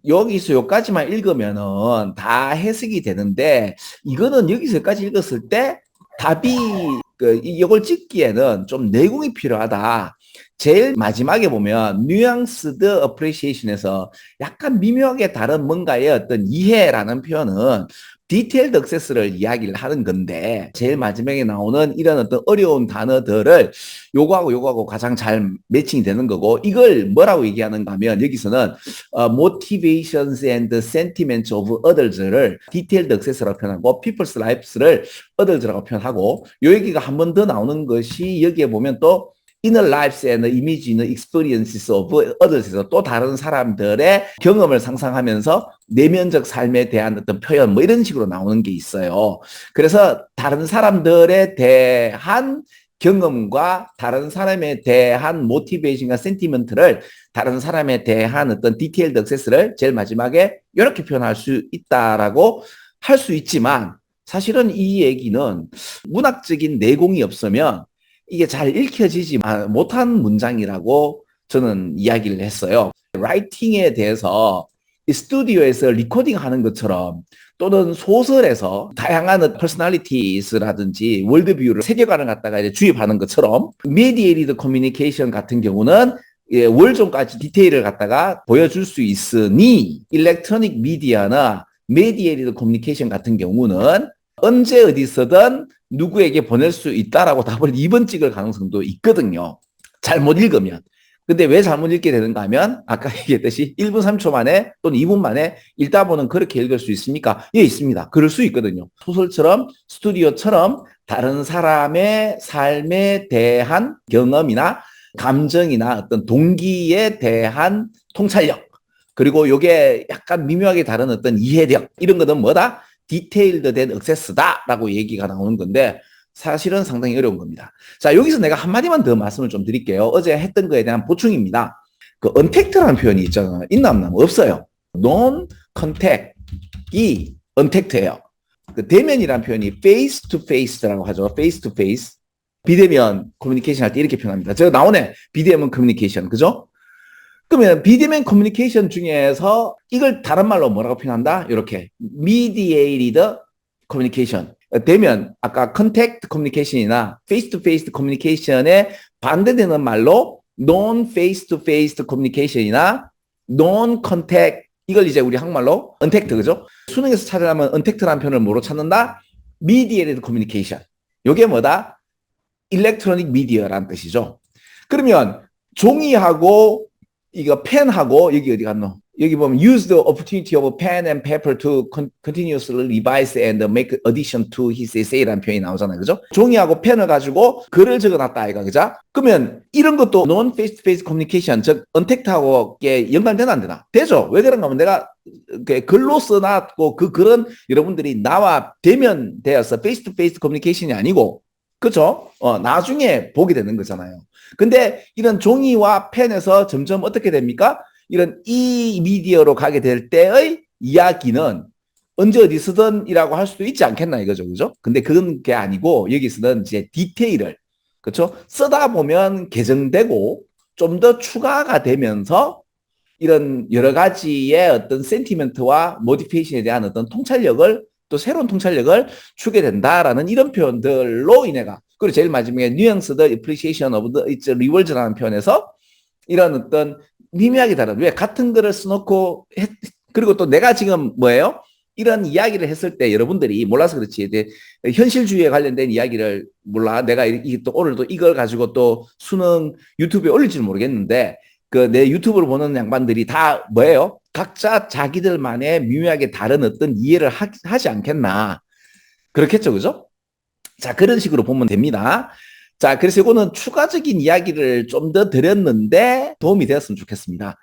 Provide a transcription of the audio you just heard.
여기서 여기까지만 읽으면은 다 해석이 되는데 이거는 여기서 여기까지 읽었을 때 답이 이걸 찍기에는 좀 내공이 필요하다. 제일 마지막에 보면 nuanced appreciation에서 약간 미묘하게 다른 뭔가의 어떤 이해라는 표현은 디테일드 액세스를 이야기를 하는 건데 제일 마지막에 나오는 이런 어떤 어려운 단어들을 요거하고 가장 잘 매칭이 되는 거고 이걸 뭐라고 얘기하는가 하면 여기서는 motivations and sentiments of others를 detailed access라고 표현하고 people's lives를 others라고 표현하고 요 얘기가 한 번 더 나오는 것이 여기에 보면 또 inner lives and image in experiences of others에서 또 다른 사람들의 경험을 상상하면서 내면적 삶에 대한 어떤 표현 뭐 이런 식으로 나오는 게 있어요. 그래서 다른 사람들에 대한 경험과 다른 사람에 대한 모티베이션과 센티먼트를 다른 사람에 대한 어떤 디테일드 액세스를 제일 마지막에 이렇게 표현할 수 있다라고 할 수 있지만 사실은 이 얘기는 문학적인 내공이 없으면 이게 잘 읽혀지지 못한 문장이라고 저는 이야기를 했어요. 라이팅에 대해서 스튜디오에서 리코딩 하는 것처럼 또는 소설에서 다양한 퍼스널리티스라든지 월드뷰를 세계관을 갖다가 이제 주입하는 것처럼 미디에이티드 커뮤니케이션 같은 경우는 월종까지 디테일을 갖다가 보여줄 수 있으니 일렉트로닉 미디어나 미디에이티드 커뮤니케이션 같은 경우는 언제 어디서든 누구에게 보낼 수 있다라고 답을 2번 찍을 가능성도 있거든요. 잘못 읽으면. 근데 왜 잘못 읽게 되는가 하면 아까 얘기했듯이 1분 3초 만에 또는 2분 만에 읽다 보면 그렇게 읽을 수 있습니까? 예, 있습니다. 그럴 수 있거든요. 소설처럼 스튜디오처럼 다른 사람의 삶에 대한 경험이나 감정이나 어떤 동기에 대한 통찰력 그리고 이게 약간 미묘하게 다른 어떤 이해력 이런 것은 뭐다? 디테일드된 액세스다라고 얘기가 나오는 건데 사실은 상당히 어려운 겁니다. 자, 여기서 내가 한마디만 더 말씀을 좀 드릴게요. 어제 했던 거에 대한 보충입니다. 그 언택트라는 표현이 있잖아요. 있나 없나? 없어요. non-contact이 언택트예요. 그 대면이라는 표현이 face to face라고 하죠. face to face. 비대면 커뮤니케이션 할 때 이렇게 표현합니다. 제가 나오네. 비대면 커뮤니케이션. 그죠? 그러면 비대면 커뮤니케이션 중에서 이걸 다른 말로 뭐라고 표현한다? 이렇게 mediated communication. 대면 아까 contact communication이나 face to face communication에 반대되는 말로 non face to face communication이나 non contact 이걸 이제 우리 한국말로 untact 그죠? 수능에서 찾으려면 untact라는 표현을 뭐로 찾는다? mediated communication. 이게 뭐다? electronic media라는 뜻이죠. 그러면 종이하고 이거 펜하고 여기 어디 갔노? 여기 보면 use the opportunity of pen and paper to continuously revise and make addition to his essay라는 표현이 나오잖아요. 그죠? 종이하고 펜을 가지고 글을 적어놨다 아이가 그죠? 그러면 이런 것도 non face to face communication 즉 언택트하고 연관되나 안 되나? 되죠. 왜 그런가 하면 내가 글로 써놨고 그 글은 여러분들이 나와 대면되어서 face to face communication이 아니고 그죠? 나중에 보게 되는 거잖아요. 근데 이런 종이와 펜에서 점점 어떻게 됩니까? 이런 이 미디어로 가게 될 때의 이야기는 언제 어디서든이라고 할 수도 있지 않겠나 이거죠. 그죠? 근데 그런 게 아니고 여기서는 이제 디테일을 그렇죠? 쓰다 보면 개정되고 좀 더 추가가 되면서 이런 여러 가지의 어떤 센티멘트와 모티베이션에 대한 어떤 통찰력을 또 새로운 통찰력을 주게 된다라는 이런 표현들로 인해가 그리고 제일 마지막에 nuanced appreciation of its rewards라는 표현에서 이런 어떤 미묘하게 다른 왜 같은 거를 써놓고 그리고 또 내가 지금 뭐예요? 이런 이야기를 했을 때 여러분들이 몰라서 그렇지 현실주의에 관련된 이야기를 몰라 내가 또 오늘 또 이걸 가지고 또 수능 유튜브에 올릴지는 모르겠는데 그 내 유튜브를 보는 양반들이 다 뭐예요? 각자 자기들만의 미묘하게 다른 어떤 이해를 하지 않겠나. 그렇겠죠, 그죠? 자, 그런 식으로 보면 됩니다. 자, 그래서 이거는 추가적인 이야기를 좀 더 드렸는데 도움이 되었으면 좋겠습니다.